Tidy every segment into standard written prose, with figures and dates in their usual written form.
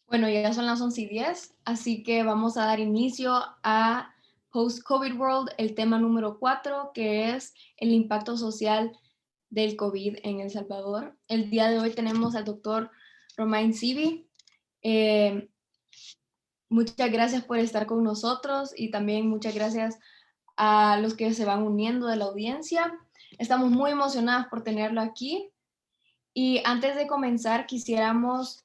Bueno, ya son las 11:10, así que vamos a dar inicio a Post-COVID World, el tema número 4, que es el impacto social del COVID en El Salvador. El día de hoy tenemos al doctor Romain Sivi. Muchas gracias por estar con nosotros y también muchas gracias a los que se van uniendo de la audiencia. Estamos muy emocionadas por tenerlo aquí. Y antes de comenzar, quisiéramos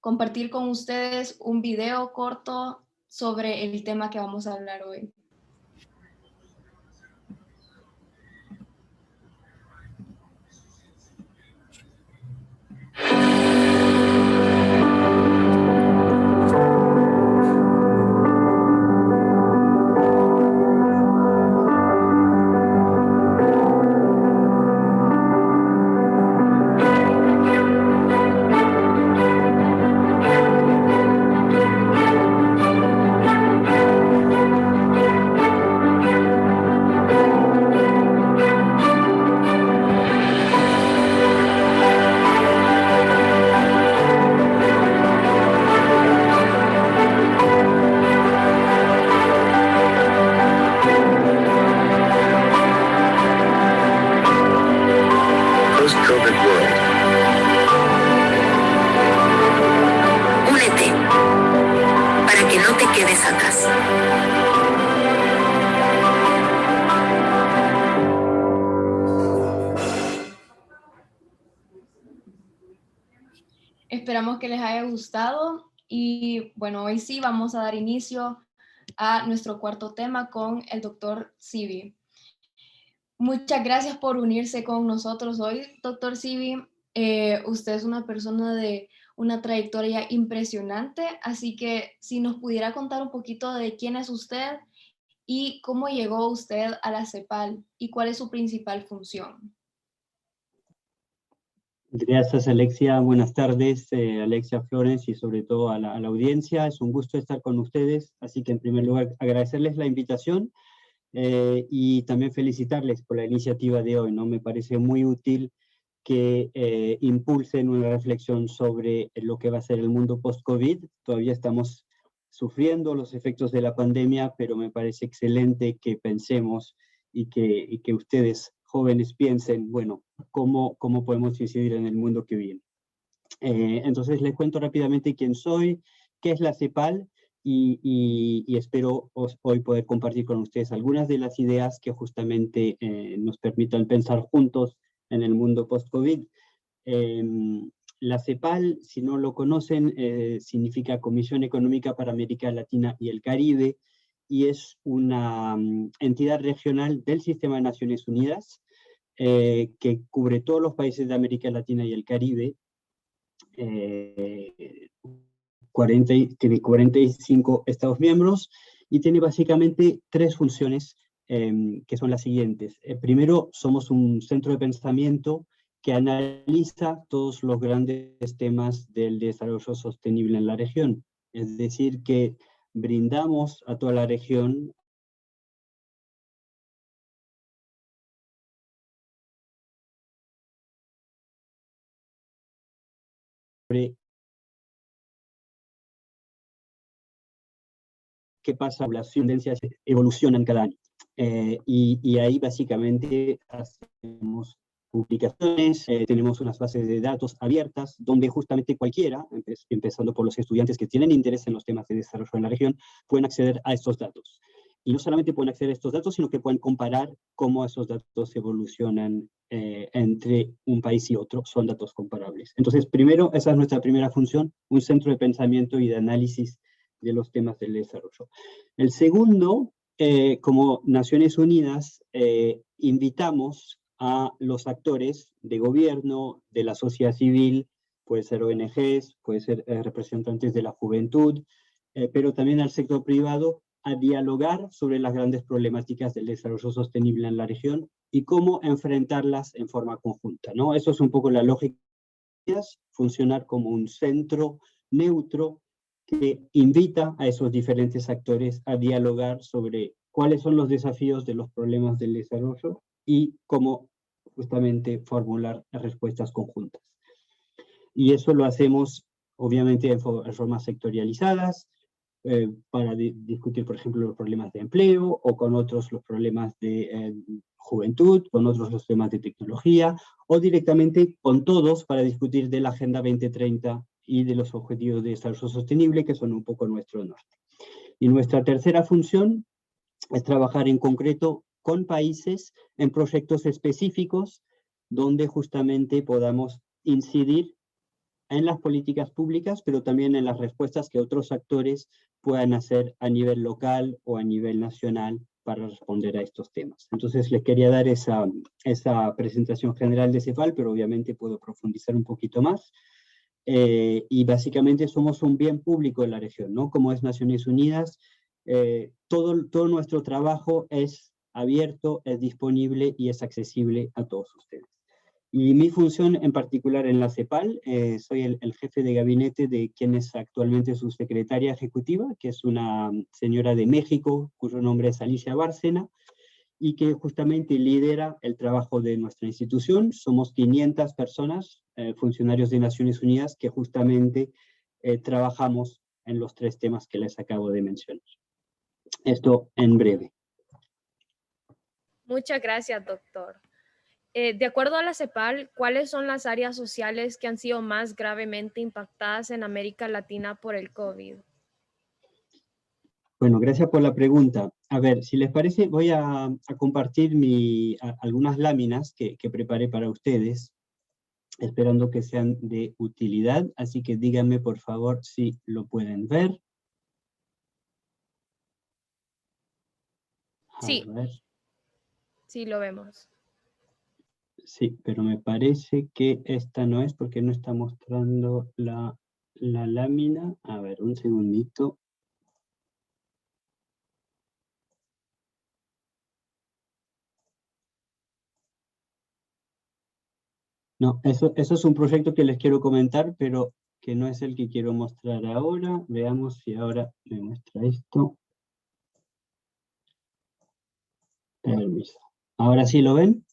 compartir con ustedes un video corto sobre el tema que vamos a hablar hoy. Post-COVID World. Únete para que no te quedes atrás. Esperamos que les haya gustado y bueno, hoy sí vamos a dar inicio a nuestro cuarto tema con el doctor Sivi. Muchas gracias por unirse con nosotros hoy, doctor Sivi. Usted es una persona de una trayectoria impresionante, así que si nos pudiera contar un poquito de quién es usted y cómo llegó usted a la CEPAL y cuál es su principal función. Gracias, Alexia. Buenas tardes, Alexia Flores, y sobre todo a la audiencia. Es un gusto estar con ustedes, así que en primer lugar agradecerles la invitación y también felicitarles por la iniciativa de hoy, ¿no? Me parece muy útil que impulsen una reflexión sobre lo que va a ser el mundo post-COVID. Todavía estamos sufriendo los efectos de la pandemia, pero me parece excelente que pensemos y que ustedes, jóvenes, piensen, bueno, cómo podemos incidir en el mundo que viene. Entonces les cuento rápidamente quién soy, qué es la CEPAL, y espero hoy poder compartir con ustedes algunas de las ideas que justamente nos permitan pensar juntos en el mundo post-COVID. La CEPAL, si no lo conocen, significa Comisión Económica para América Latina y el Caribe, y es una entidad regional del Sistema de Naciones Unidas que cubre todos los países de América Latina y el Caribe. Tiene 45 Estados miembros y tiene básicamente tres funciones que son las siguientes. Primero, somos un centro de pensamiento que analiza todos los grandes temas del desarrollo sostenible en la región. Es decir, que brindamos a toda la región sobre qué pasa, las tendencias evolucionan cada año. Y ahí básicamente hacemos publicaciones, tenemos unas bases de datos abiertas donde justamente cualquiera, empezando por los estudiantes que tienen interés en los temas de desarrollo en la región, pueden acceder a estos datos. Y no solamente pueden acceder a estos datos, sino que pueden comparar cómo esos datos evolucionan entre un país y otro, son datos comparables. Entonces, primero, esa es nuestra primera función, un centro de pensamiento y de análisis de los temas del desarrollo. El segundo, como Naciones Unidas, invitamos a los actores de gobierno, de la sociedad civil, puede ser ONGs, puede ser representantes de la juventud, pero también al sector privado, a dialogar sobre las grandes problemáticas del desarrollo sostenible en la región y cómo enfrentarlas en forma conjunta, ¿no? Eso es un poco la lógica, funcionar como un centro neutro que invita a esos diferentes actores a dialogar sobre cuáles son los desafíos de los problemas del desarrollo y cómo justamente formular respuestas conjuntas. Y eso lo hacemos obviamente en formas sectorializadas, para discutir, por ejemplo, los problemas de empleo, o con otros los problemas de juventud, con otros los temas de tecnología, o directamente con todos para discutir de la Agenda 2030 y de los Objetivos de Desarrollo Sostenible, que son un poco nuestro norte. Y nuestra tercera función es trabajar en concreto con países en proyectos específicos donde justamente podamos incidir en las políticas públicas, pero también en las respuestas que otros actores puedan hacer a nivel local o a nivel nacional para responder a estos temas. Entonces les quería dar esa presentación general de CEPAL, pero obviamente puedo profundizar un poquito más. Y básicamente somos un bien público en la región, ¿no? Como es Naciones Unidas, todo nuestro trabajo es abierto, es disponible y es accesible a todos ustedes. Y mi función en particular en la CEPAL, soy el jefe de gabinete de quien es actualmente su secretaria ejecutiva, que es una señora de México, cuyo nombre es Alicia Bárcena, y que justamente lidera el trabajo de nuestra institución. Somos 500 personas, funcionarios de Naciones Unidas, que justamente trabajamos en los 3 temas que les acabo de mencionar. Esto en breve. Muchas gracias, doctor. De acuerdo a la CEPAL, ¿cuáles son las áreas sociales que han sido más gravemente impactadas en América Latina por el COVID? Bueno, gracias por la pregunta. A ver, si les parece, voy a compartir algunas láminas que preparé para ustedes, esperando que sean de utilidad, así que díganme por favor si lo pueden ver. Sí. A ver. Sí, lo vemos. Sí, pero me parece que esta no es porque no está mostrando la lámina. A ver, un segundito. No, eso es un proyecto que les quiero comentar, pero que no es el que quiero mostrar ahora. Veamos si ahora me muestra esto. Permiso. ¿Ahora sí lo ven?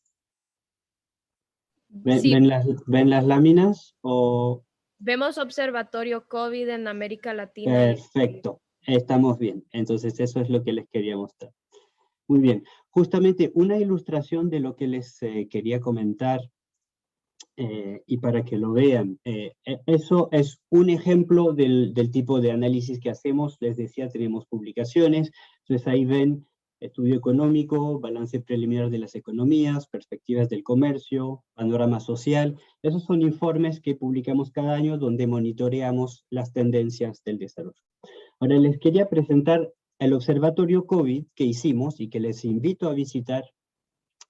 Sí. ¿Ven las láminas? O... Vemos Observatorio COVID en América Latina. Perfecto, estamos bien. Entonces eso es lo que les quería mostrar. Muy bien, justamente una ilustración de lo que les quería comentar, y para que lo vean. Eso es un ejemplo del tipo de análisis que hacemos. Les decía, tenemos publicaciones. Entonces ahí ven estudio económico, balance preliminar de las economías, perspectivas del comercio, panorama social. Esos son informes que publicamos cada año donde monitoreamos las tendencias del desarrollo. Ahora les quería presentar el observatorio COVID que hicimos y que les invito a visitar,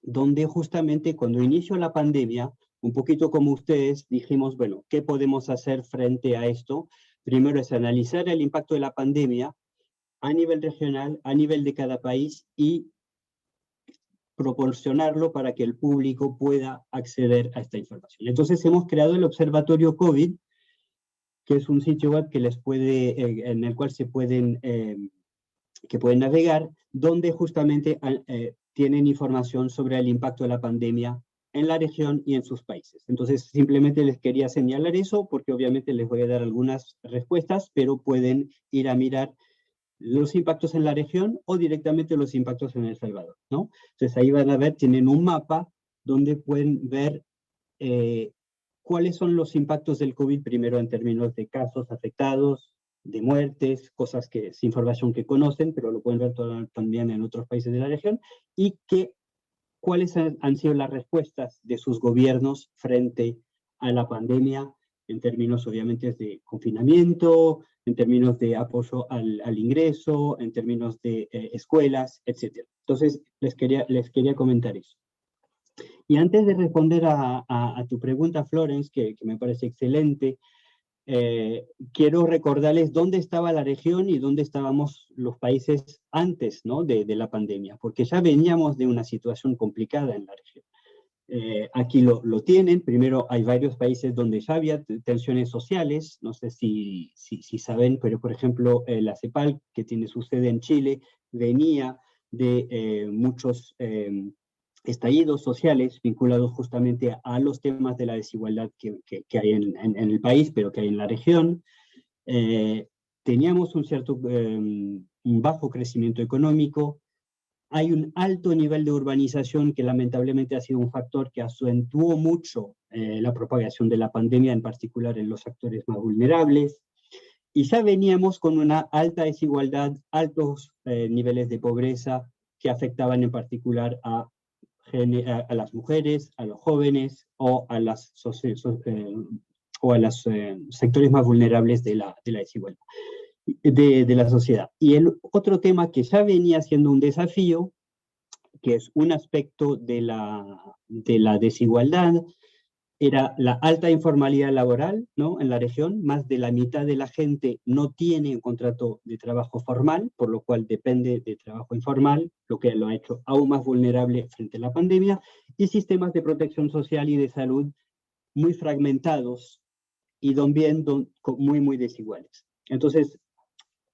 donde justamente cuando inició la pandemia, un poquito como ustedes, dijimos, bueno, ¿qué podemos hacer frente a esto? Primero es analizar el impacto de la pandemia a nivel regional, a nivel de cada país, y proporcionarlo para que el público pueda acceder a esta información. Entonces hemos creado el Observatorio COVID, que es un sitio web que les puede, en el cual se pueden, que pueden navegar, donde justamente tienen información sobre el impacto de la pandemia en la región y en sus países. Entonces, simplemente les quería señalar eso, porque obviamente les voy a dar algunas respuestas, pero pueden ir a mirar los impactos en la región o directamente los impactos en El Salvador, ¿no? Entonces, ahí van a ver, tienen un mapa donde pueden ver cuáles son los impactos del COVID, primero en términos de casos afectados, de muertes, cosas que es información que conocen, pero lo pueden ver también en otros países de la región, y cuáles han sido las respuestas de sus gobiernos frente a la pandemia, en términos obviamente de confinamiento, en términos de apoyo al ingreso, en términos de escuelas, etc. Entonces, les quería comentar eso. Y antes de responder a tu pregunta, Florence, que me parece excelente, quiero recordarles dónde estaba la región y dónde estábamos los países antes, ¿no?, de la pandemia, porque ya veníamos de una situación complicada en la región. Aquí lo tienen. Primero, hay varios países donde ya había tensiones sociales. No sé si saben, pero por ejemplo, la CEPAL, que tiene su sede en Chile, venía de muchos estallidos sociales vinculados justamente a los temas de la desigualdad que hay en el país, pero que hay en la región. Teníamos un bajo crecimiento económico. Hay un alto nivel de urbanización que lamentablemente ha sido un factor que acentuó mucho la propagación de la pandemia, en particular en los sectores más vulnerables. Y ya veníamos con una alta desigualdad, altos niveles de pobreza que afectaban en particular a las mujeres, a los jóvenes o a los sectores más vulnerables de la desigualdad, de la sociedad. Y el otro tema que ya venía siendo un desafío, que es un aspecto de la desigualdad, era la alta informalidad laboral, ¿no? En la región. Más de la mitad de la gente no tiene un contrato de trabajo formal, por lo cual depende de trabajo informal, lo que lo ha hecho aún más vulnerable frente a la pandemia, y sistemas de protección social y de salud muy fragmentados y también muy desiguales. Entonces,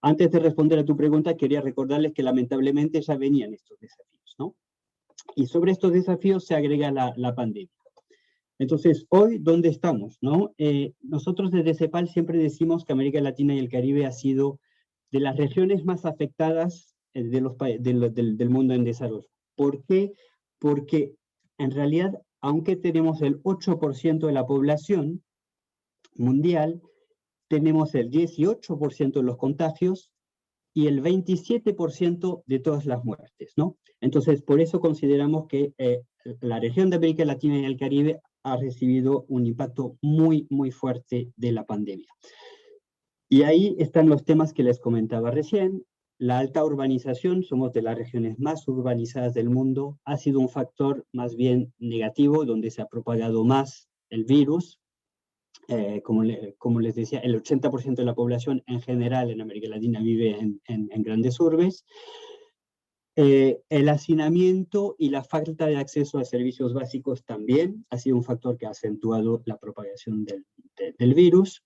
antes de responder a tu pregunta, quería recordarles que lamentablemente ya venían estos desafíos, ¿no? Y sobre estos desafíos se agrega la pandemia. Entonces, hoy, ¿dónde estamos, no? Nosotros desde CEPAL siempre decimos que América Latina y el Caribe ha sido de las regiones más afectadas del mundo en desarrollo. ¿Por qué? Porque en realidad, aunque tenemos el 8% de la población mundial, tenemos el 18% de los contagios y el 27% de todas las muertes, ¿no? Entonces, por eso consideramos que la región de América Latina y el Caribe ha recibido un impacto muy fuerte de la pandemia. Y ahí están los temas que les comentaba recién. La alta urbanización, somos de las regiones más urbanizadas del mundo, ha sido un factor más bien negativo, donde se ha propagado más el virus. Como les decía, el 80% de la población en general en América Latina vive en grandes urbes. El hacinamiento y la falta de acceso a servicios básicos también ha sido un factor que ha acentuado la propagación del virus,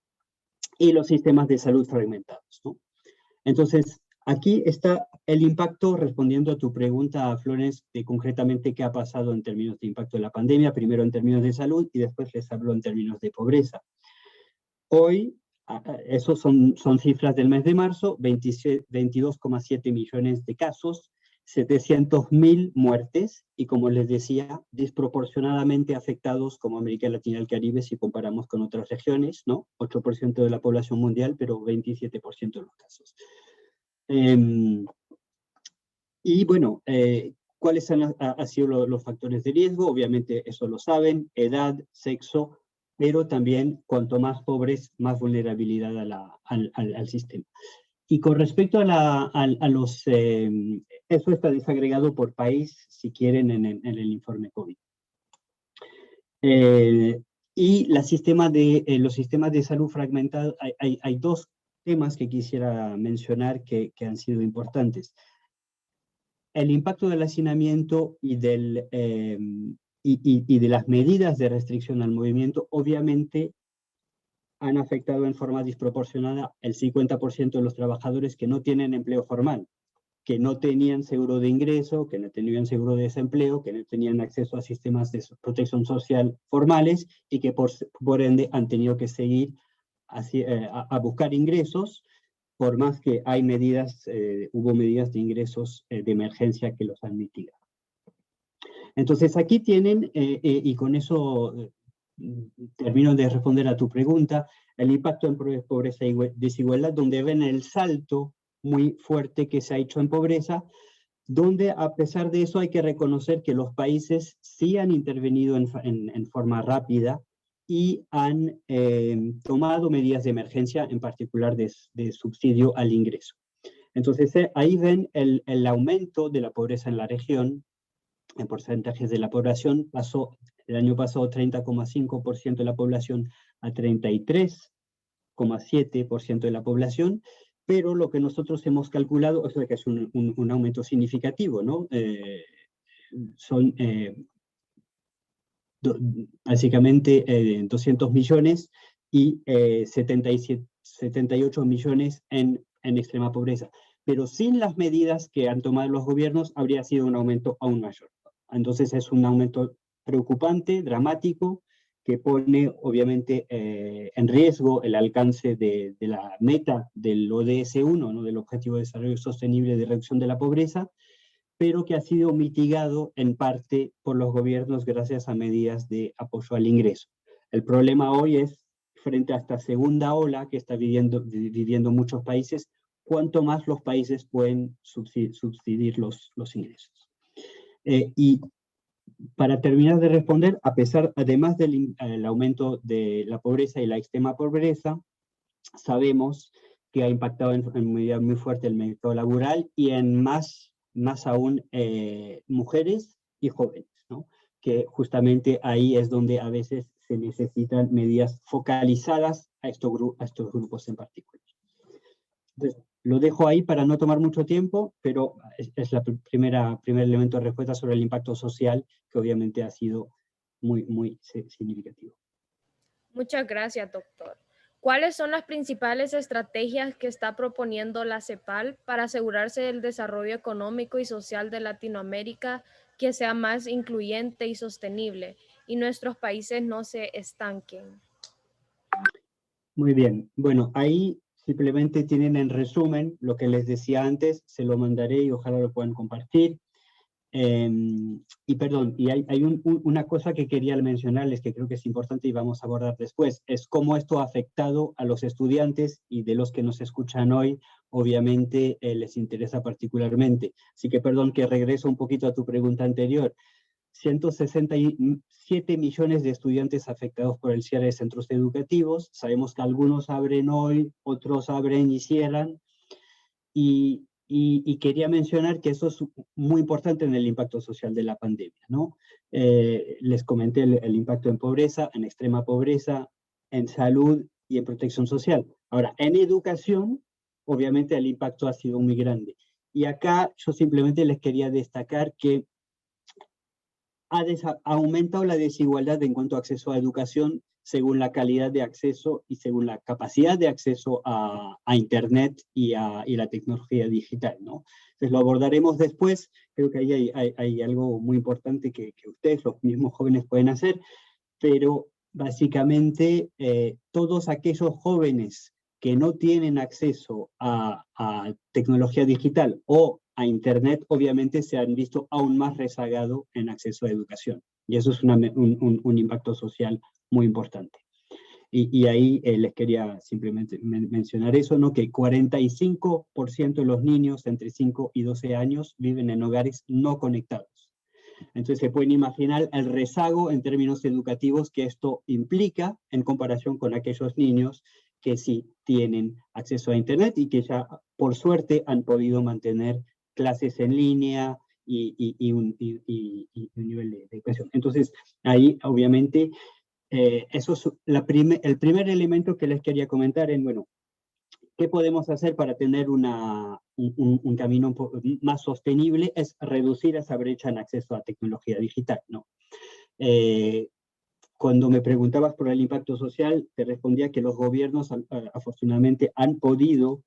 y los sistemas de salud fragmentados, ¿no? Entonces, aquí está el impacto, respondiendo a tu pregunta, Florence, de concretamente qué ha pasado en términos de impacto de la pandemia, primero en términos de salud y después les hablo en términos de pobreza. Hoy, esos son cifras del mes de marzo, 22,7 millones de casos, 700.000 muertes, y como les decía, desproporcionadamente afectados como América Latina y el Caribe si comparamos con otras regiones, ¿no? 8% de la población mundial, pero 27% de los casos. Y bueno, ¿cuáles han sido los factores de riesgo? Obviamente eso lo saben: edad, sexo, pero también cuanto más pobres, más vulnerabilidad al sistema. Y con respecto a los... eso está desagregado por país, si quieren, en el informe COVID. Y los sistemas de salud fragmentados, hay dos temas que quisiera mencionar que han sido importantes. El impacto del hacinamiento y de las medidas de restricción al movimiento, obviamente, han afectado en forma desproporcionada el 50% de los trabajadores que no tienen empleo formal, que no tenían seguro de ingreso, que no tenían seguro de desempleo, que no tenían acceso a sistemas de protección social formales y que por ende han tenido que seguir a buscar ingresos, por más que hubo medidas de ingresos de emergencia que los han mitigado. Entonces aquí tienen, y con eso termino de responder a tu pregunta, el impacto en pobreza y desigualdad, donde ven el salto muy fuerte que se ha hecho en pobreza, donde a pesar de eso hay que reconocer que los países sí han intervenido en forma rápida y han tomado medidas de emergencia, en particular de subsidio al ingreso. Entonces ahí ven el aumento de la pobreza en la región. En porcentajes de la población pasó el año pasado 30,5% de la población a 33,7% de la población, pero lo que nosotros hemos calculado es que es un aumento significativo, ¿no? Son básicamente 200 millones y 78 millones en extrema pobreza. Pero sin las medidas que han tomado los gobiernos habría sido un aumento aún mayor. Entonces es un aumento preocupante, dramático, que pone obviamente en riesgo el alcance de la meta del ODS 1, ¿no? Del Objetivo de Desarrollo Sostenible de Reducción de la Pobreza, pero que ha sido mitigado en parte por los gobiernos gracias a medidas de apoyo al ingreso. El problema hoy es, frente a esta segunda ola que está viviendo muchos países, cuánto más los países pueden subsidiar los ingresos. Y para terminar de responder, además del aumento de la pobreza y la extrema pobreza, sabemos que ha impactado en medida muy fuerte el mercado laboral y en más aún mujeres y jóvenes, ¿no? Que justamente ahí es donde a veces se necesitan medidas focalizadas a estos grupos en particular. Entonces, lo dejo ahí para no tomar mucho tiempo, pero es el primer elemento de respuesta sobre el impacto social, que obviamente ha sido muy significativo. Muchas gracias, doctor. ¿Cuáles son las principales estrategias que está proponiendo la CEPAL para asegurarse del desarrollo económico y social de Latinoamérica que sea más incluyente y sostenible y nuestros países no se estanquen? Muy bien. Bueno, ahí simplemente tienen en resumen lo que les decía antes, se lo mandaré y ojalá lo puedan compartir. Y perdón, y hay una cosa que quería mencionarles que creo que es importante y vamos a abordar después, es cómo esto ha afectado a los estudiantes y de los que nos escuchan hoy, obviamente les interesa particularmente. Así que perdón que regreso un poquito a tu pregunta anterior. 167 millones de estudiantes afectados por el cierre de centros educativos. Sabemos que algunos abren hoy, otros abren y cierran. Y quería mencionar que eso es muy importante en el impacto social de la pandemia, ¿no? Les comenté el impacto en pobreza, en extrema pobreza, en salud y en protección social. Ahora, en educación, obviamente el impacto ha sido muy grande. Y acá yo simplemente les quería destacar que ha aumentado la desigualdad en cuanto a acceso a educación según la calidad de acceso y según la capacidad de acceso a Internet y la tecnología digital, ¿no? Entonces lo abordaremos después. Creo que ahí hay algo muy importante que ustedes, los mismos jóvenes, pueden hacer, pero básicamente todos aquellos jóvenes que no tienen acceso a tecnología digital o a Internet, obviamente se han visto aún más rezagados en acceso a educación. Y eso es un impacto social muy importante. Y ahí les quería simplemente mencionar eso, ¿no? Que 45% de los niños entre 5 y 12 años viven en hogares no conectados. Entonces se pueden imaginar el rezago en términos educativos que esto implica en comparación con aquellos niños que sí tienen acceso a Internet y que ya, por suerte, han podido mantener clases en línea y un nivel de educación. Entonces, ahí, obviamente, eso es el primer elemento que les quería comentar en, bueno, ¿qué podemos hacer para tener un camino más sostenible? Es reducir esa brecha en acceso a tecnología digital, ¿no? Cuando me preguntabas por el impacto social, te respondía que los gobiernos, afortunadamente, han podido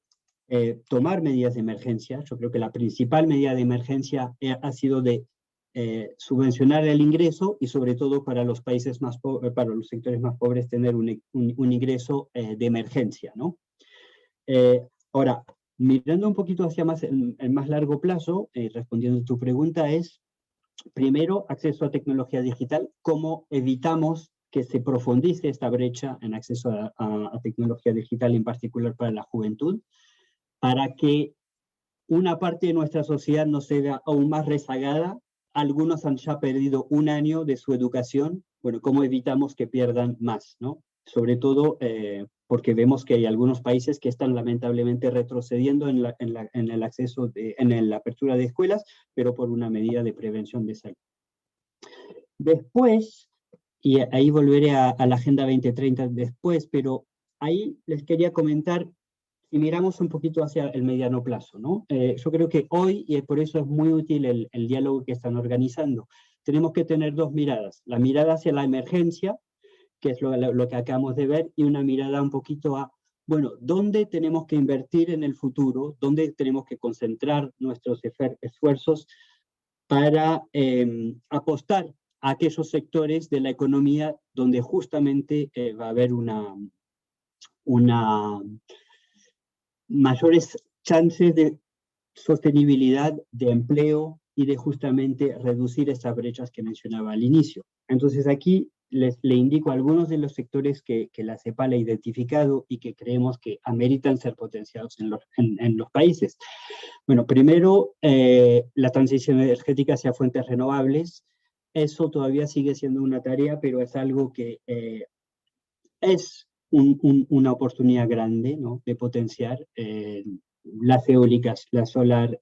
tomar medidas de emergencia. Yo creo que la principal medida de emergencia ha sido de subvencionar el ingreso y sobre todo para los países más pobres, para los sectores más pobres, tener un ingreso de emergencia, ¿no? Ahora, mirando un poquito hacia el más largo plazo, respondiendo a tu pregunta, es primero acceso a tecnología digital, cómo evitamos que se profundice esta brecha en acceso a tecnología digital, en particular para la juventud, para que una parte de nuestra sociedad no se vea aún más rezagada. Algunos han ya perdido un año de su educación. Bueno, ¿cómo evitamos que pierdan más, ¿no? Sobre todo porque vemos que hay algunos países que están lamentablemente retrocediendo en el acceso, en la apertura de escuelas, pero por una medida de prevención de salud. Después, y ahí volveré a la Agenda 2030 después, pero ahí les quería comentar, si miramos un poquito hacia el mediano plazo, ¿no? Yo creo que hoy, y por eso es muy útil el diálogo que están organizando, tenemos que tener dos miradas. La mirada hacia la emergencia, que es lo que acabamos de ver, y una mirada un poquito a, bueno, ¿dónde tenemos que invertir en el futuro? ¿Dónde tenemos que concentrar nuestros esfuerzos para apostar a aquellos sectores de la economía donde justamente va a haber mayores chances de sostenibilidad de empleo y de justamente reducir estas brechas que mencionaba al inicio. Entonces aquí le indico algunos de los sectores que la CEPAL ha identificado y que creemos que ameritan ser potenciados en los países. Bueno, primero, la transición energética hacia fuentes renovables. Eso todavía sigue siendo una tarea, pero es algo que es una oportunidad grande, ¿no?, de potenciar las eólicas, la solar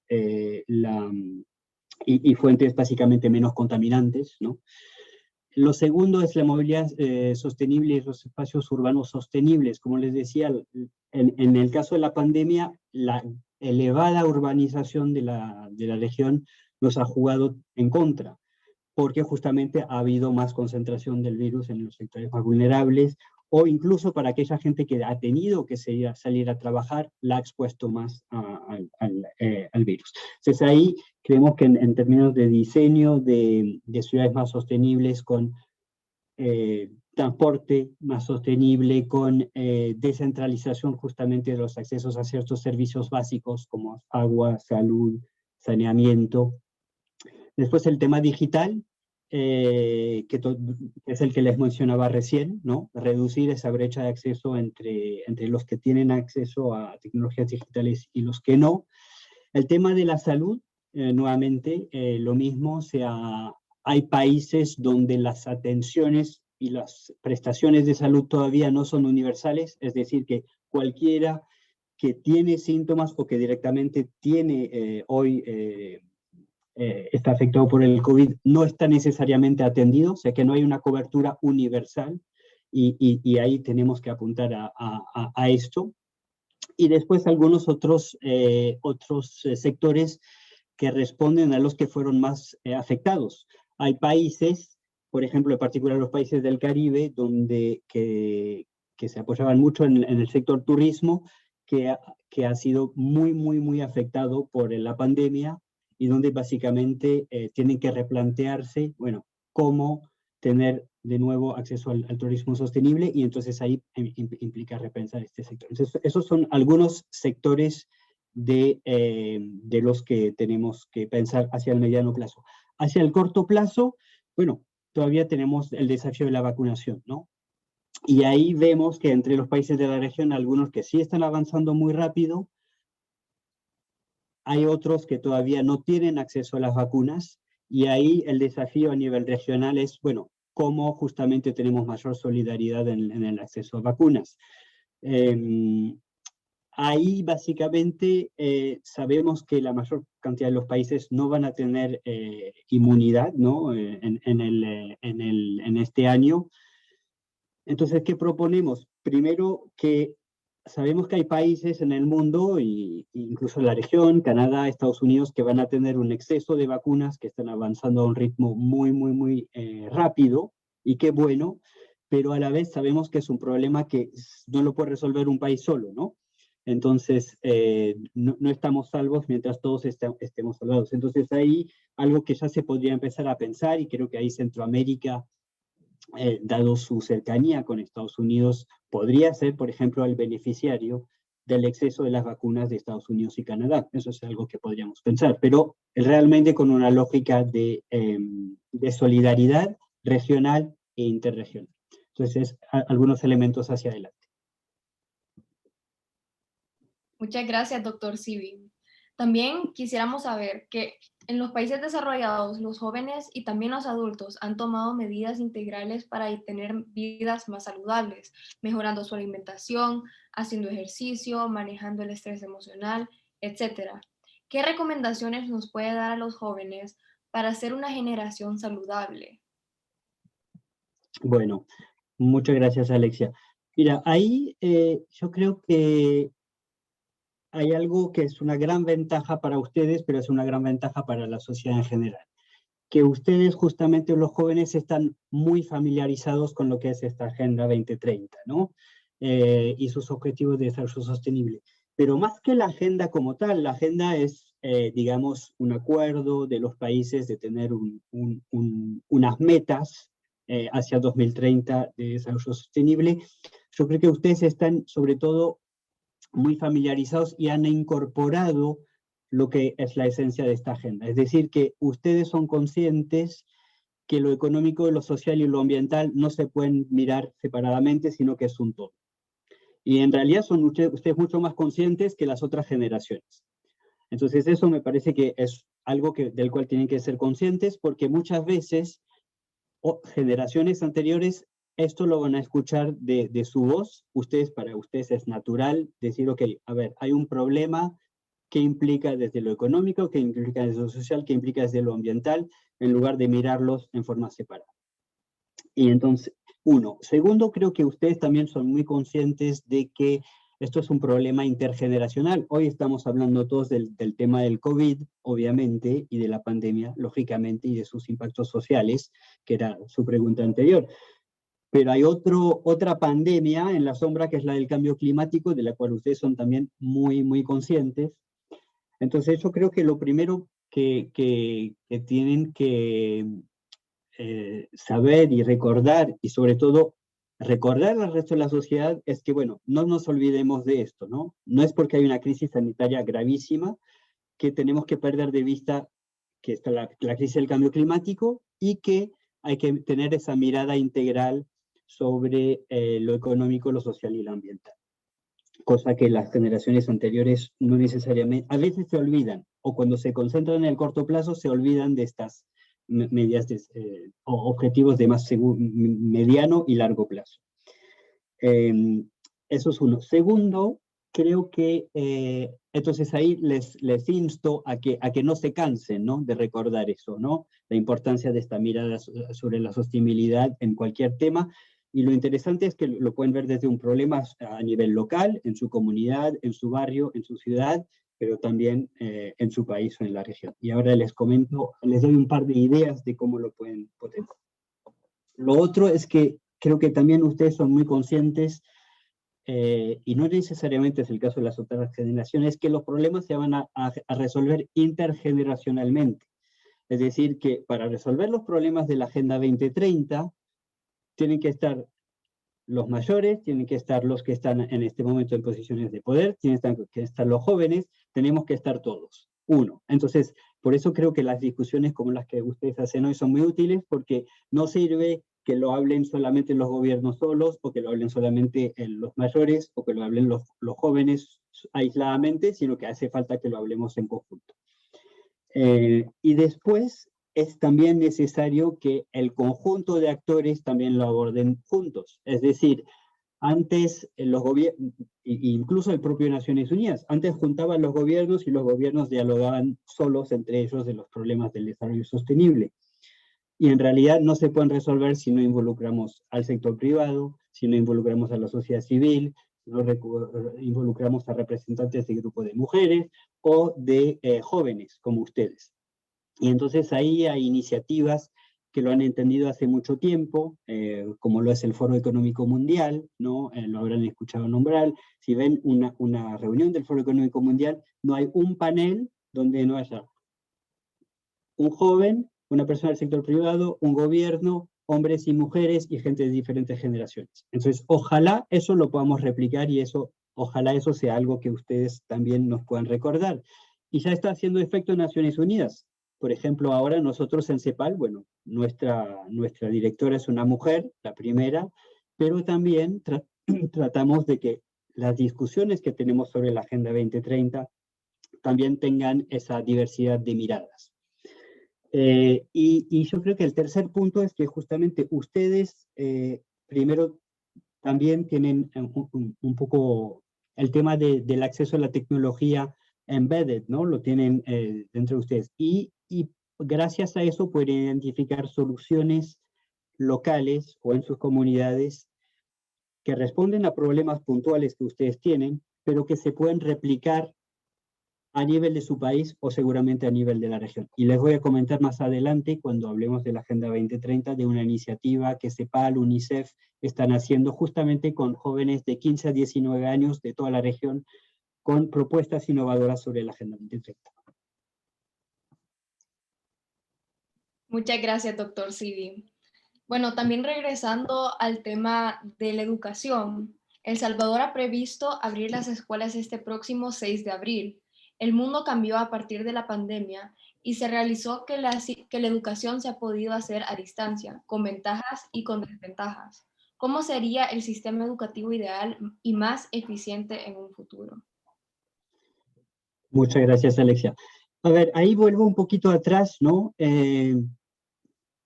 y fuentes básicamente menos contaminantes, ¿no? Lo segundo es la movilidad sostenible y los espacios urbanos sostenibles. Como les decía, en el caso de la pandemia, la elevada urbanización de la región nos ha jugado en contra, porque justamente ha habido más concentración del virus en los sectores más vulnerables, o incluso para aquella gente que ha tenido que salir a trabajar, la ha expuesto más al virus. Entonces ahí creemos que en términos de diseño de ciudades más sostenibles, con transporte más sostenible, con descentralización justamente de los accesos a ciertos servicios básicos como agua, salud, saneamiento. Después el tema digital, que es el que les mencionaba recién, ¿no? Reducir esa brecha de acceso entre los que tienen acceso a tecnologías digitales y los que no. El tema de la salud, nuevamente, lo mismo, hay países donde las atenciones y las prestaciones de salud todavía no son universales, es decir, que cualquiera que tiene síntomas o que directamente tiene hoy está afectado por el COVID, no está necesariamente atendido, o sea que no hay una cobertura universal, y ahí tenemos que apuntar a esto. Y después algunos otros sectores que responden a los que fueron más afectados. Hay países, por ejemplo, en particular los países del Caribe, que se apoyaban mucho en el sector turismo, que ha sido muy afectado por la pandemia, y donde básicamente tienen que replantearse, bueno, cómo tener de nuevo acceso al turismo sostenible, y entonces ahí implica repensar este sector. Entonces, esos son algunos sectores de los que tenemos que pensar hacia el mediano plazo. Hacia el corto plazo, bueno, todavía tenemos el desafío de la vacunación, ¿no? Y ahí vemos que entre los países de la región, algunos que sí están avanzando muy rápido, hay otros que todavía no tienen acceso a las vacunas, y ahí el desafío a nivel regional es, bueno, cómo justamente tenemos mayor solidaridad en el acceso a vacunas. Ahí básicamente sabemos que la mayor cantidad de los países no van a tener inmunidad, ¿no?, en este año. Entonces, ¿qué proponemos? Primero, que sabemos que hay países en el mundo, incluso en la región, Canadá, Estados Unidos, que van a tener un exceso de vacunas, que están avanzando a un ritmo muy rápido, y qué bueno, pero a la vez sabemos que es un problema que no lo puede resolver un país solo, ¿no? Entonces, no estamos salvos mientras todos estemos salvados. Entonces, ahí algo que ya se podría empezar a pensar, y creo que ahí Centroamérica, dado su cercanía con Estados Unidos, podría ser, por ejemplo, el beneficiario del exceso de las vacunas de Estados Unidos y Canadá. Eso es algo que podríamos pensar, pero realmente con una lógica de solidaridad regional e interregional. Entonces, algunos elementos hacia adelante. Muchas gracias, doctor Sibi. También quisiéramos saber que en los países desarrollados, los jóvenes y también los adultos han tomado medidas integrales para tener vidas más saludables, mejorando su alimentación, haciendo ejercicio, manejando el estrés emocional, etc. ¿Qué recomendaciones nos puede dar a los jóvenes para ser una generación saludable? Bueno, muchas gracias, Alexia. Mira, ahí yo creo que hay algo que es una gran ventaja para ustedes, pero es una gran ventaja para la sociedad en general. Que ustedes, justamente los jóvenes, están muy familiarizados con lo que es esta Agenda 2030, ¿no? Y sus objetivos de desarrollo sostenible. Pero más que la agenda como tal, la agenda es, digamos, un acuerdo de los países de tener unas metas hacia 2030 de desarrollo sostenible. Yo creo que ustedes están, sobre todo, muy familiarizados y han incorporado lo que es la esencia de esta agenda. Es decir, que ustedes son conscientes que lo económico, lo social y lo ambiental no se pueden mirar separadamente, sino que es un todo. Y en realidad son ustedes mucho más conscientes que las otras generaciones. Entonces eso me parece que es algo del cual tienen que ser conscientes, porque muchas veces generaciones anteriores esto lo van a escuchar de su voz. Para ustedes es natural decir, ok, a ver, hay un problema que implica desde lo económico, que implica desde lo social, que implica desde lo ambiental, en lugar de mirarlos en forma separada. Y entonces, uno. Segundo, creo que ustedes también son muy conscientes de que esto es un problema intergeneracional. Hoy estamos hablando todos del tema del COVID, obviamente, y de la pandemia, lógicamente, y de sus impactos sociales, que era su pregunta anterior. Pero hay otra pandemia en la sombra, que es la del cambio climático, de la cual ustedes son también muy, muy conscientes. Entonces yo creo que lo primero que tienen que saber y recordar, y sobre todo recordar al resto de la sociedad, es que, bueno, no nos olvidemos de esto, ¿no? No es porque hay una crisis sanitaria gravísima que tenemos que perder de vista que está la crisis del cambio climático, y que hay que tener esa mirada integral sobre lo económico, lo social y lo ambiental. Cosa que las generaciones anteriores no necesariamente, a veces se olvidan, o cuando se concentran en el corto plazo se olvidan de estas medidas o objetivos de más mediano y largo plazo. Eso es uno. Segundo, creo que entonces ahí les insto a que no se cansen, ¿no?, de recordar eso, ¿no?, la importancia de esta mirada sobre la sostenibilidad en cualquier tema. Y lo interesante es que lo pueden ver desde un problema a nivel local, en su comunidad, en su barrio, en su ciudad, pero también en su país o en la región. Y ahora les comento, les doy un par de ideas de cómo lo pueden potenciar. Lo otro es que creo que también ustedes son muy conscientes, y no necesariamente es el caso de las otras generaciones, que los problemas se van a resolver intergeneracionalmente. Es decir, que para resolver los problemas de la Agenda 2030, tienen que estar los mayores, tienen que estar los que están en este momento en posiciones de poder, tienen que estar los jóvenes, tenemos que estar todos. Uno. Entonces, por eso creo que las discusiones como las que ustedes hacen hoy son muy útiles, porque no sirve que lo hablen solamente los gobiernos solos, o que lo hablen solamente los mayores, o que lo hablen los jóvenes aisladamente, sino que hace falta que lo hablemos en conjunto. Y después es también necesario que el conjunto de actores también lo aborden juntos. Es decir, antes los gobiernos, incluso el propio Naciones Unidas, antes juntaban los gobiernos y los gobiernos dialogaban solos entre ellos de los problemas del desarrollo sostenible. Y en realidad no se pueden resolver si no involucramos al sector privado, si no involucramos a la sociedad civil, si no involucramos a representantes de grupos de mujeres o de jóvenes como ustedes. Y entonces ahí hay iniciativas que lo han entendido hace mucho tiempo, como lo es el Foro Económico Mundial, ¿no? Lo habrán escuchado nombrar. Si ven una reunión del Foro Económico Mundial, no hay un panel donde no haya un joven, una persona del sector privado, un gobierno, hombres y mujeres y gente de diferentes generaciones. Entonces, ojalá eso lo podamos replicar, y ojalá eso sea algo que ustedes también nos puedan recordar. Y ya está haciendo efecto en Naciones Unidas. Por ejemplo, ahora nosotros en CEPAL, bueno, nuestra directora es una mujer, la primera, pero también tratamos de que las discusiones que tenemos sobre la Agenda 2030 también tengan esa diversidad de miradas. Y yo creo que el tercer punto es que justamente ustedes, primero, también tienen un poco el tema del acceso a la tecnología embedded, ¿no? Lo tienen dentro de ustedes. Y gracias a eso pueden identificar soluciones locales o en sus comunidades que responden a problemas puntuales que ustedes tienen, pero que se pueden replicar a nivel de su país o seguramente a nivel de la región. Y les voy a comentar más adelante, cuando hablemos de la Agenda 2030, de una iniciativa que CEPAL, UNICEF están haciendo justamente con jóvenes de 15 a 19 años de toda la región, con propuestas innovadoras sobre la Agenda 2030. Muchas gracias, doctor Sivi. Bueno, también regresando al tema de la educación, El Salvador ha previsto abrir las escuelas este próximo 6 de abril. El mundo cambió a partir de la pandemia y se realizó que la educación se ha podido hacer a distancia, con ventajas y con desventajas. ¿Cómo sería el sistema educativo ideal y más eficiente en un futuro? Muchas gracias, Alexia. A ver, ahí vuelvo un poquito atrás, ¿no?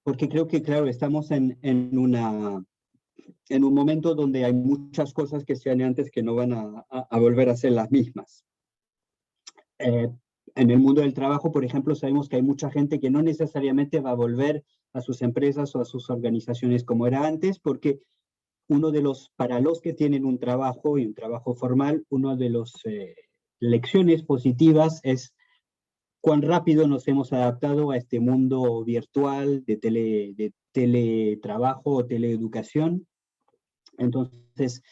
Porque creo que, claro, estamos en un momento donde hay muchas cosas que se han antes que no van a volver a ser las mismas. En el mundo del trabajo, por ejemplo, sabemos que hay mucha gente que no necesariamente va a volver a sus empresas o a sus organizaciones como era antes, porque para los que tienen un trabajo y un trabajo formal, una de las lecciones positivas es cuán rápido nos hemos adaptado a este mundo virtual de teletrabajo o teleeducación. Entonces,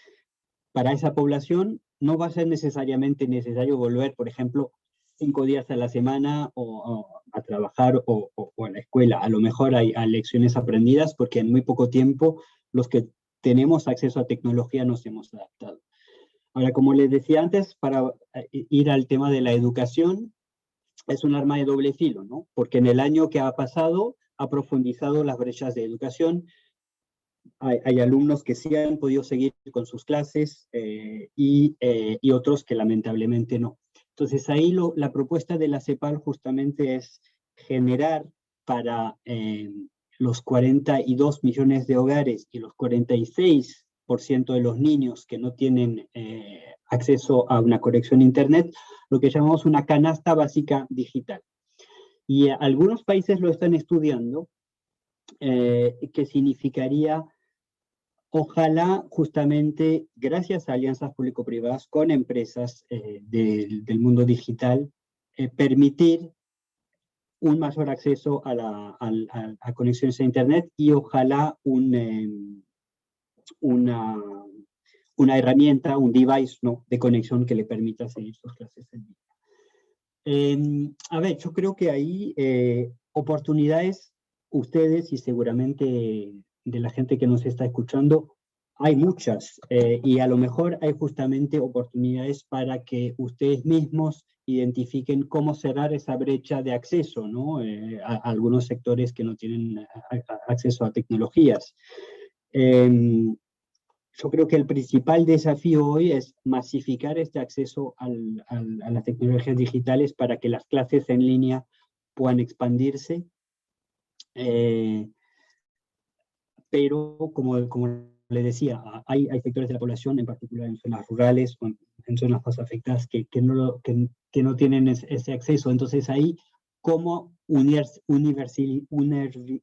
para esa población no va a ser necesariamente necesario volver, por ejemplo, 5 días a la semana o a trabajar o a la escuela. A lo mejor hay lecciones aprendidas porque en muy poco tiempo los que tenemos acceso a tecnología nos hemos adaptado. Ahora, como les decía antes, para ir al tema de la educación, es un arma de doble filo, ¿no? Porque en el año que ha pasado ha profundizado las brechas de educación. Hay alumnos que sí han podido seguir con sus clases y otros que lamentablemente no. Entonces ahí la propuesta de la CEPAL justamente es generar para los 42 millones de hogares y los 46% de los niños que no tienen acceso a una conexión a Internet, lo que llamamos una canasta básica digital. Y algunos países lo están estudiando, que significaría, ojalá, justamente, gracias a alianzas público-privadas con empresas del mundo digital, permitir un mayor acceso a conexiones a Internet y ojalá una herramienta, un device, ¿no?, de conexión que le permita seguir sus clases en línea. A ver, yo creo que ahí oportunidades, ustedes y seguramente de la gente que nos está escuchando, hay muchas, y a lo mejor hay justamente oportunidades para que ustedes mismos identifiquen cómo cerrar esa brecha de acceso, ¿no?, a algunos sectores que no tienen acceso a tecnologías. Yo creo que el principal desafío hoy es masificar este acceso a las tecnologías digitales para que las clases en línea puedan expandirse. Pero, como le decía, hay sectores de la población, en particular en zonas rurales o en zonas más afectadas, que no tienen ese acceso. Entonces ahí, ¿cómo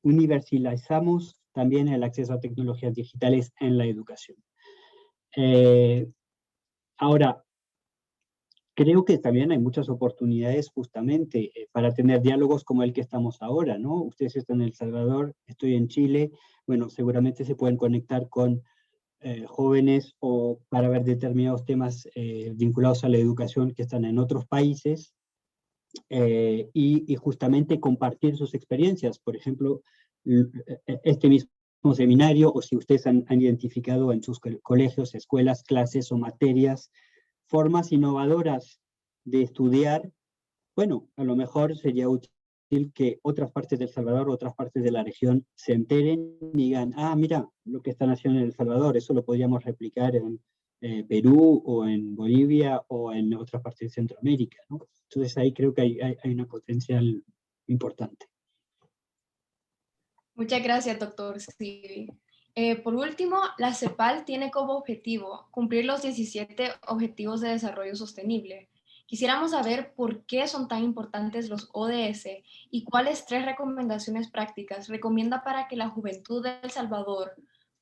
universalizamos también el acceso a tecnologías digitales en la educación? Ahora, creo que también hay muchas oportunidades justamente para tener diálogos como el que estamos ahora, ¿no? Ustedes están en El Salvador, estoy en Chile, bueno, seguramente se pueden conectar con jóvenes o para ver determinados temas vinculados a la educación que están en otros países y justamente compartir sus experiencias. Por ejemplo, este mismo seminario, o si ustedes han identificado en sus colegios, escuelas, clases o materias, formas innovadoras de estudiar, bueno, a lo mejor sería útil que otras partes de El Salvador, otras partes de la región se enteren y digan, ah, mira, lo que están haciendo en El Salvador, eso lo podríamos replicar en Perú o en Bolivia o en otras partes de Centroamérica, ¿no? Entonces ahí creo que hay una potencial importante. Muchas gracias, doctor Sivi. Por último, la CEPAL tiene como objetivo cumplir los 17 Objetivos de Desarrollo Sostenible. Quisiéramos saber por qué son tan importantes los ODS y cuáles 3 recomendaciones prácticas recomienda para que la juventud de El Salvador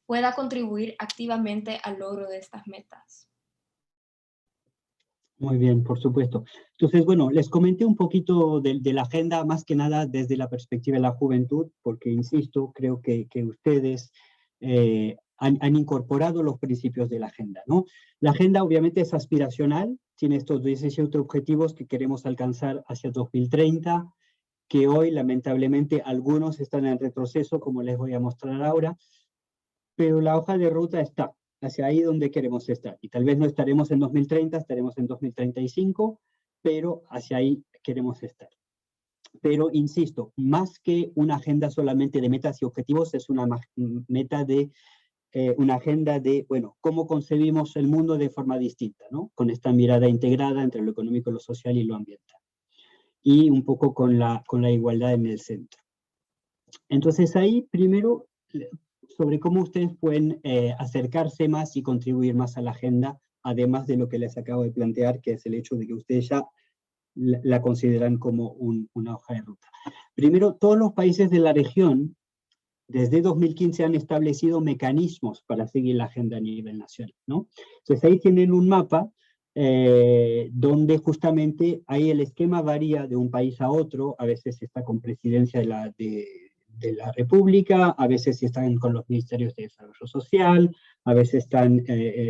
pueda contribuir activamente al logro de estas metas. Muy bien, por supuesto. Entonces, bueno, les comenté un poquito de la agenda, más que nada desde la perspectiva de la juventud, porque, insisto, creo que ustedes han incorporado los principios de la agenda, ¿no? La agenda obviamente es aspiracional, tiene estos 17 objetivos que queremos alcanzar hacia 2030, que hoy lamentablemente algunos están en retroceso, como les voy a mostrar ahora, pero la hoja de ruta está hacia ahí donde queremos estar. Y tal vez no estaremos en 2030, estaremos en 2035, pero hacia ahí queremos estar. Pero, insisto, más que una agenda solamente de metas y objetivos, es una una agenda de, bueno, cómo concebimos el mundo de forma distinta, ¿no? Con esta mirada integrada entre lo económico, lo social y lo ambiental. Y un poco con la igualdad en el centro. Entonces ahí, primero, sobre cómo ustedes pueden acercarse más y contribuir más a la agenda, además de lo que les acabo de plantear, que es el hecho de que ustedes ya la consideran como una hoja de ruta. Primero, todos los países de la región, desde 2015 han establecido mecanismos para seguir la agenda a nivel nacional, ¿no? Entonces ahí tienen un mapa donde justamente ahí el esquema varía de un país a otro, a veces está con presidencia de la República, a veces están con los ministerios de desarrollo social, a veces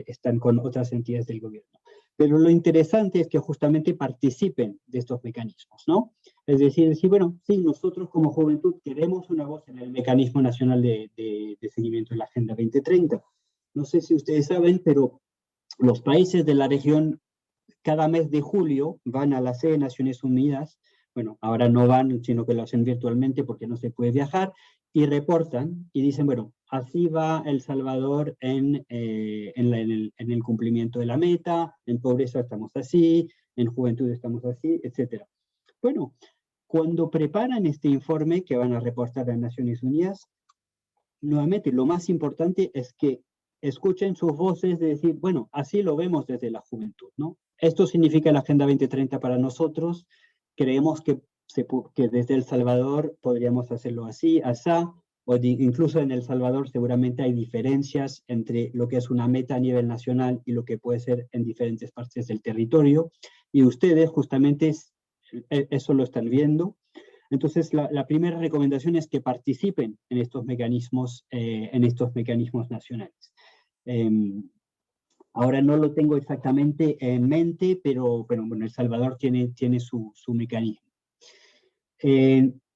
están con otras entidades del gobierno. Pero lo interesante es que justamente participen de estos mecanismos, ¿no? Es decir, bueno, sí, nosotros como juventud queremos una voz en el Mecanismo Nacional de Seguimiento de la Agenda 2030. No sé si ustedes saben, pero los países de la región cada mes de julio van a la sede de Naciones Unidas, bueno, ahora no van, sino que lo hacen virtualmente porque no se puede viajar, y reportan y dicen, bueno, así va El Salvador en el cumplimiento de la meta, en pobreza estamos así, en juventud estamos así, etc. Bueno, cuando preparan este informe que van a reportar a Naciones Unidas, nuevamente lo más importante es que escuchen sus voces de decir, bueno, así lo vemos desde la juventud, ¿no? Esto significa la Agenda 2030 para nosotros, creemos que desde El Salvador podríamos hacerlo así, asá, incluso en El Salvador seguramente hay diferencias entre lo que es una meta a nivel nacional y lo que puede ser en diferentes partes del territorio, y ustedes justamente eso lo están viendo. Entonces, la primera recomendación es que participen en estos mecanismos nacionales. Ahora no lo tengo exactamente en mente, pero bueno, El Salvador tiene su mecanismo.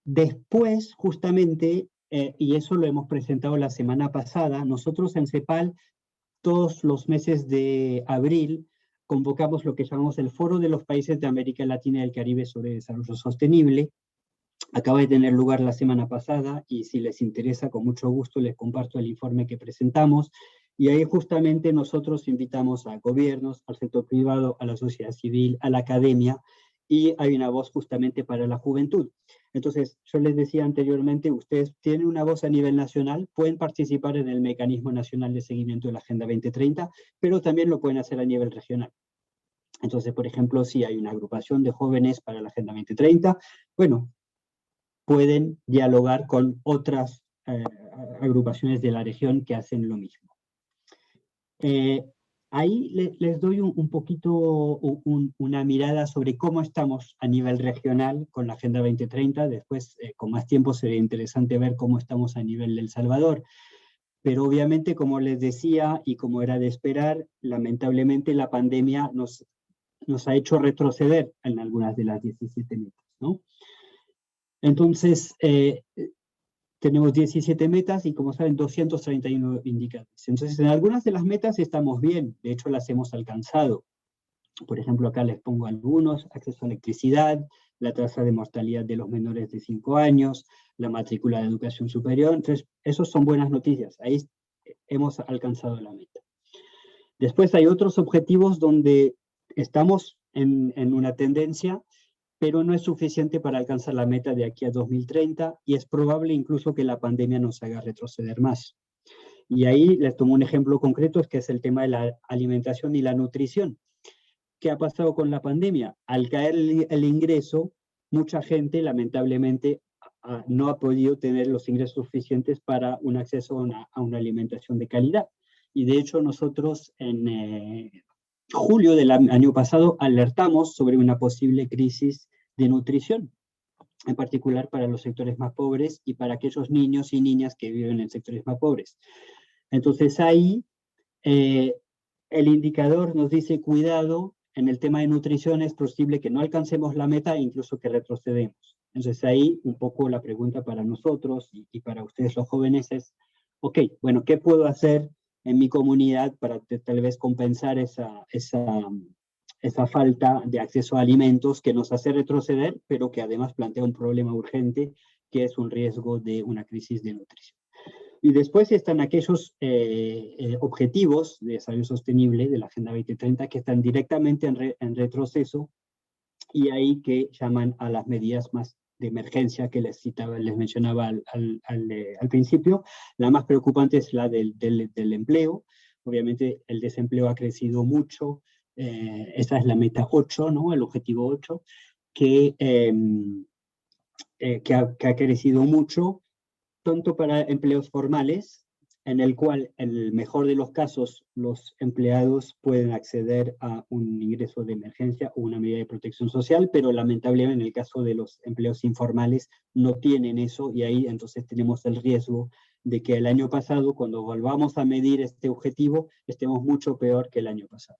Después, justamente, y eso lo hemos presentado la semana pasada, nosotros en CEPAL, todos los meses de abril, convocamos lo que llamamos el Foro de los Países de América Latina y el Caribe sobre Desarrollo Sostenible. Acaba de tener lugar la semana pasada y si les interesa, con mucho gusto les comparto el informe que presentamos. Y ahí justamente nosotros invitamos a gobiernos, al sector privado, a la sociedad civil, a la academia, y hay una voz justamente para la juventud. Entonces, yo les decía anteriormente, ustedes tienen una voz a nivel nacional, pueden participar en el Mecanismo Nacional de Seguimiento de la Agenda 2030, pero también lo pueden hacer a nivel regional. Entonces, por ejemplo, si hay una agrupación de jóvenes para la Agenda 2030, bueno, pueden dialogar con otras agrupaciones de la región que hacen lo mismo. Ahí les doy un poquito una mirada sobre cómo estamos a nivel regional con la Agenda 2030. Después, con más tiempo, sería interesante ver cómo estamos a nivel de El Salvador. Pero obviamente, como les decía y como era de esperar, lamentablemente la pandemia nos ha hecho retroceder en algunas de las 17 metas, ¿no? Entonces, tenemos 17 metas y, como saben, 231 indicadores. Entonces, en algunas de las metas estamos bien, de hecho las hemos alcanzado. Por ejemplo, acá les pongo algunos: acceso a electricidad, la tasa de mortalidad de los menores de 5 años, la matrícula de educación superior. Entonces, esos son buenas noticias, ahí hemos alcanzado la meta. Después hay otros objetivos donde estamos en una tendencia, pero no es suficiente para alcanzar la meta de aquí a 2030 y es probable incluso que la pandemia nos haga retroceder más. Y ahí les tomo un ejemplo concreto, que es el tema de la alimentación y la nutrición. ¿Qué ha pasado con la pandemia? Al caer el ingreso, mucha gente lamentablemente no ha podido tener los ingresos suficientes para un acceso a una alimentación de calidad. Y de hecho nosotros en julio del año pasado alertamos sobre una posible crisis de nutrición, en particular para los sectores más pobres y para aquellos niños y niñas que viven en sectores más pobres. Entonces ahí el indicador nos dice: cuidado, en el tema de nutrición es posible que no alcancemos la meta e incluso que retrocedemos. Entonces ahí un poco la pregunta para nosotros y para ustedes los jóvenes es, ok, bueno, ¿qué puedo hacer en mi comunidad para tal vez compensar esa falta de acceso a alimentos que nos hace retroceder, pero que además plantea un problema urgente, que es un riesgo de una crisis de nutrición? Y después están aquellos objetivos de desarrollo sostenible de la Agenda 2030 que están directamente en retroceso, y ahí que llaman a las medidas más de emergencia que les mencionaba al principio. La más preocupante es la del empleo. Obviamente el desempleo ha crecido mucho. Esa es la meta 8, ¿no? El objetivo 8, que ha crecido mucho, tanto para empleos formales, en el cual, en el mejor de los casos, los empleados pueden acceder a un ingreso de emergencia o una medida de protección social, pero lamentablemente en el caso de los empleos informales no tienen eso, y ahí entonces tenemos el riesgo de que el año pasado, cuando volvamos a medir este objetivo, estemos mucho peor que el año pasado.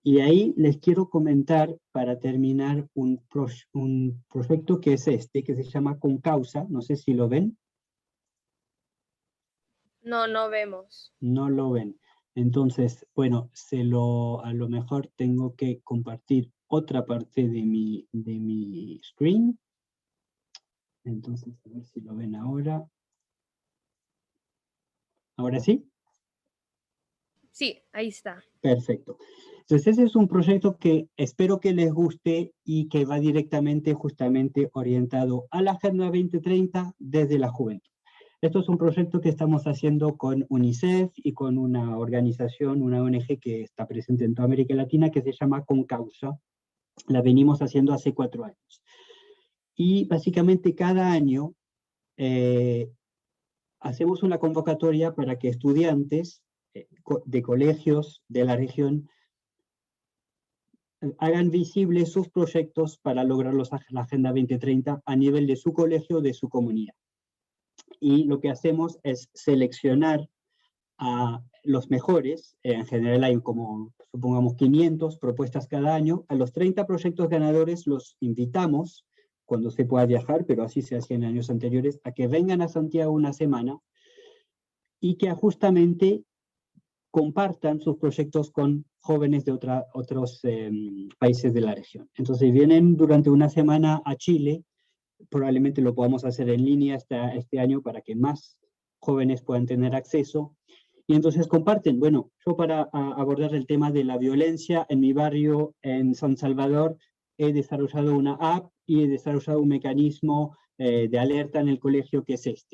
Y ahí les quiero comentar, para terminar, un proyecto que es que se llama Concausa. No sé si lo ven. No, no vemos. No lo ven. Entonces, bueno, a lo mejor tengo que compartir otra parte de mi screen. Entonces, a ver si lo ven ahora. ¿Ahora sí? Sí, ahí está. Perfecto. Entonces, ese es un proyecto que espero que les guste y que va directamente, justamente, orientado a la Agenda 2030 desde la juventud. Esto es un proyecto que estamos haciendo con UNICEF y con una organización, una ONG que está presente en toda América Latina, que se llama Concausa. La venimos haciendo hace 4 años. Y básicamente cada año hacemos una convocatoria para que estudiantes de colegios de la región hagan visibles sus proyectos para lograr la Agenda 2030 a nivel de su colegio o de su comunidad. Y lo que hacemos es seleccionar a los mejores. En general hay como, supongamos, 500 propuestas cada año. A los 30 proyectos ganadores los invitamos, cuando se pueda viajar, pero así se hacía en años anteriores, a que vengan a Santiago una semana y que justamente compartan sus proyectos con jóvenes de otros países de la región. Entonces vienen durante una semana a Chile. Probablemente lo podamos hacer en línea este año para que más jóvenes puedan tener acceso. Y entonces comparten. Bueno, yo para abordar el tema de la violencia en mi barrio, en San Salvador, he desarrollado una app y he desarrollado un mecanismo de alerta en el colegio, que es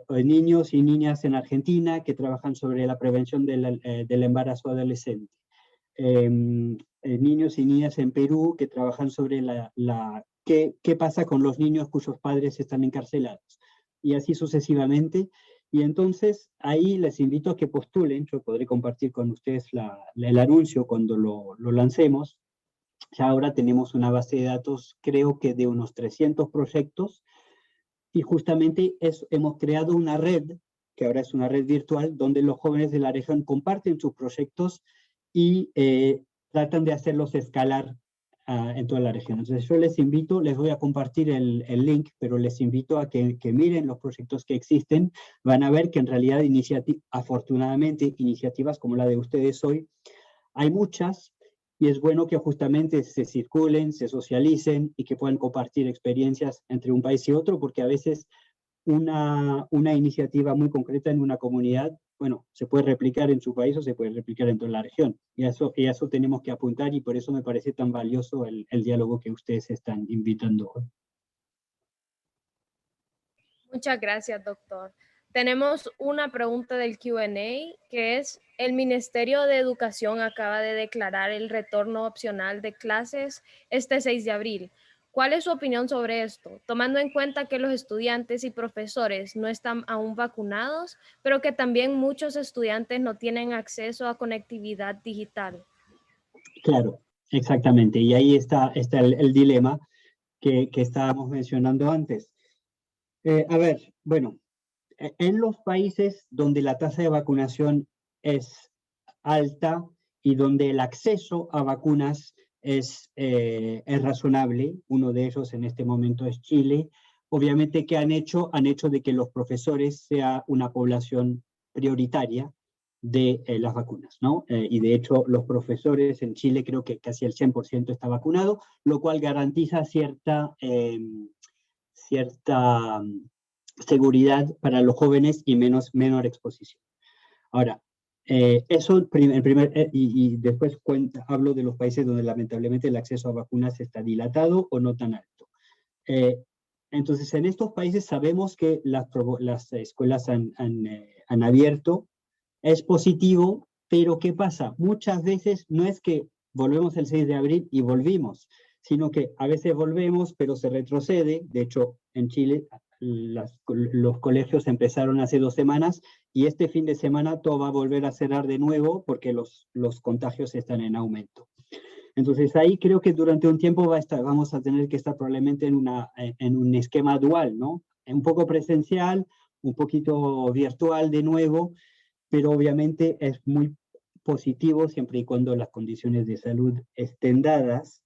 niños y niñas en Argentina que trabajan sobre la prevención del embarazo adolescente. Niños y niñas en Perú que trabajan sobre qué pasa con los niños cuyos padres están encarcelados, y así sucesivamente. Y entonces ahí les invito a que postulen. Yo podré compartir con ustedes el anuncio cuando lo lancemos. Ya ahora tenemos una base de datos, creo que de unos 300 proyectos, y justamente hemos creado una red, que ahora es una red virtual, donde los jóvenes de la región comparten sus proyectos y tratan de hacerlos escalar en toda la región. Entonces yo les voy a compartir el link, pero les invito a que miren los proyectos que existen. Van a ver que en realidad, afortunadamente, iniciativas como la de ustedes hoy, hay muchas, y es bueno que justamente se circulen, se socialicen y que puedan compartir experiencias entre un país y otro, porque a veces una iniciativa muy concreta en una comunidad, bueno, se puede replicar en su país o se puede replicar en toda la región. Y a eso tenemos que apuntar, y por eso me parece tan valioso el diálogo que ustedes están invitando hoy. Muchas gracias, doctor. Tenemos una pregunta del Q&A, que es: el Ministerio de Educación acaba de declarar el retorno opcional de clases este 6 de abril. ¿Cuál es su opinión sobre esto, tomando en cuenta que los estudiantes y profesores no están aún vacunados, pero que también muchos estudiantes no tienen acceso a conectividad digital? Claro, exactamente. Y ahí está el dilema que estábamos mencionando antes. A ver, bueno, en los países donde la tasa de vacunación es alta y donde el acceso a vacunas es razonable. Uno de ellos en este momento es Chile. Obviamente, ¿qué han hecho? Han hecho de que los profesores sea una población prioritaria de las vacunas, ¿no? Y de hecho, los profesores en Chile creo que casi el 100% está vacunado, lo cual garantiza cierta seguridad para los jóvenes y menor exposición. Ahora, eso y después hablo de los países donde lamentablemente el acceso a vacunas está dilatado o no tan alto. Entonces, en estos países sabemos que las escuelas han abierto, es positivo, pero ¿qué pasa? Muchas veces no es que volvemos el 6 de abril y volvimos, sino que a veces volvemos, pero se retrocede. De hecho, en Chile los colegios empezaron hace 2 semanas y este fin de semana todo va a volver a cerrar de nuevo porque los contagios están en aumento. Entonces ahí creo que durante un tiempo vamos a tener que estar probablemente en un esquema dual, ¿no? Un poco presencial, un poquito virtual de nuevo, pero obviamente es muy positivo siempre y cuando las condiciones de salud estén dadas,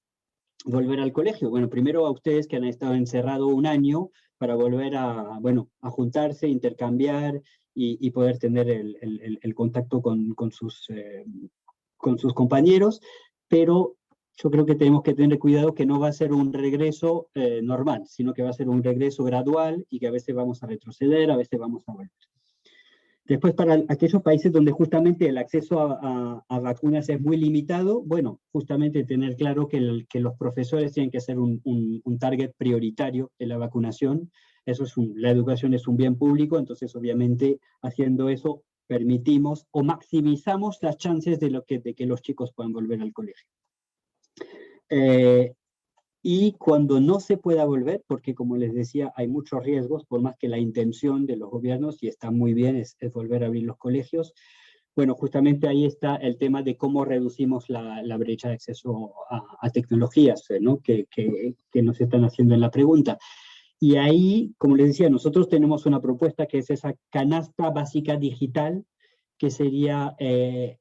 volver al colegio. Bueno, primero a ustedes que han estado encerrados un año para volver a juntarse, intercambiar y poder tener el contacto con sus compañeros, pero yo creo que tenemos que tener cuidado que no va a ser un regreso normal, sino que va a ser un regreso gradual y que a veces vamos a retroceder, a veces vamos a volver. Después, para aquellos países donde justamente el acceso a vacunas es muy limitado, bueno, justamente tener claro que los profesores tienen que ser un target prioritario de la vacunación. La educación es un bien público, entonces obviamente haciendo eso permitimos o maximizamos las chances de que los chicos puedan volver al colegio. Y cuando no se pueda volver, porque como les decía, hay muchos riesgos, por más que la intención de los gobiernos, y está muy bien, es volver a abrir los colegios, bueno, justamente ahí está el tema de cómo reducimos la brecha de acceso a tecnologías, ¿no? que nos están haciendo en la pregunta. Y ahí, como les decía, nosotros tenemos una propuesta que es esa canasta básica digital, que sería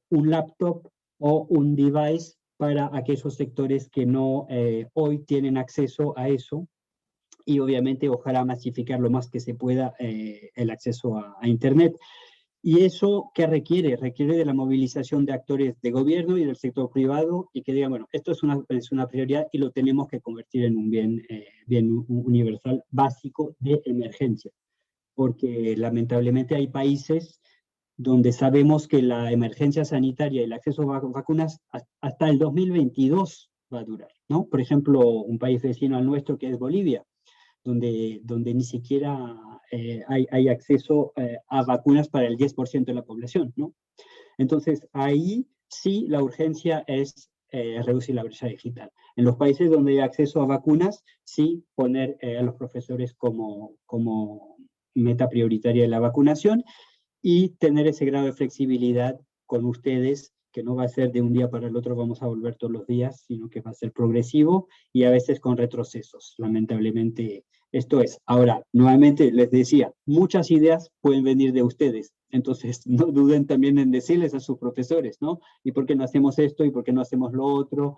un laptop o un device para aquellos sectores que no hoy tienen acceso a eso, y obviamente ojalá masificar lo más que se pueda el acceso a Internet. ¿Y eso qué requiere? Requiere de la movilización de actores de gobierno y del sector privado y que digan, bueno, esto es una prioridad y lo tenemos que convertir en un bien universal básico de emergencia. Porque lamentablemente hay países donde sabemos que la emergencia sanitaria y el acceso a vacunas hasta el 2022 va a durar, ¿no? Por ejemplo, un país vecino al nuestro que es Bolivia, donde ni siquiera hay acceso a vacunas para el 10% de la población, ¿no? Entonces, ahí sí la urgencia es reducir la brecha digital. En los países donde hay acceso a vacunas, sí poner a los profesores como meta prioritaria de la vacunación, y tener ese grado de flexibilidad con ustedes, que no va a ser de un día para el otro vamos a volver todos los días, sino que va a ser progresivo y a veces con retrocesos. Lamentablemente esto es. Ahora, nuevamente les decía, muchas ideas pueden venir de ustedes, entonces no duden también en decirles a sus profesores, ¿no? ¿Y por qué no hacemos esto? ¿Y por qué no hacemos lo otro?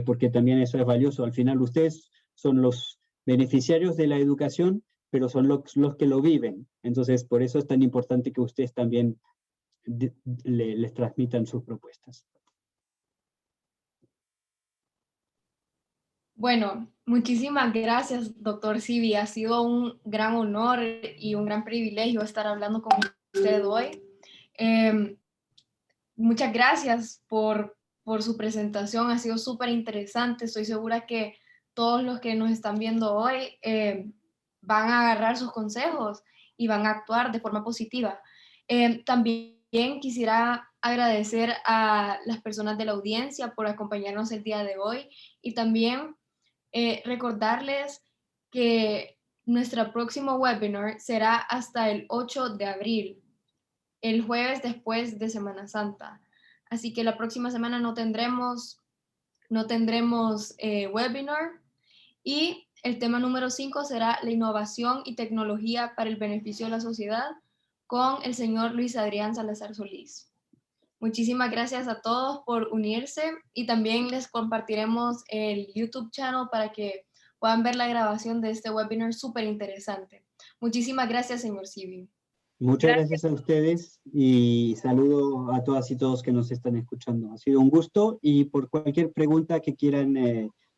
Porque también eso es valioso. Al final ustedes son los beneficiarios de la educación, pero son los que lo viven. Entonces, por eso es tan importante que ustedes también les transmitan sus propuestas. Bueno, muchísimas gracias, doctor Civi. Ha sido un gran honor y un gran privilegio estar hablando con usted hoy. Muchas gracias por su presentación. Ha sido súper interesante. Estoy segura que todos los que nos están viendo hoy van a agarrar sus consejos y van a actuar de forma positiva. También quisiera agradecer a las personas de la audiencia por acompañarnos el día de hoy y también recordarles que nuestro próximo webinar será hasta el 8 de abril, el jueves después de Semana Santa. Así que la próxima semana no tendremos webinar. Y el tema número 5 será la innovación y tecnología para el beneficio de la sociedad con el señor Luis Adrián Salazar Solís. Muchísimas gracias a todos por unirse y también les compartiremos el YouTube channel para que puedan ver la grabación de este webinar súper interesante. Muchísimas gracias, señor Sibi. Muchas gracias a ustedes y saludo a todas y todos que nos están escuchando. Ha sido un gusto y por cualquier pregunta que quieran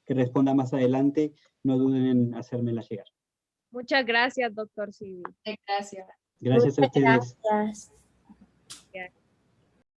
que responda más adelante, no duden en hacérmela llegar. Muchas gracias, doctor Sibi. Gracias. Gracias a ustedes. Gracias.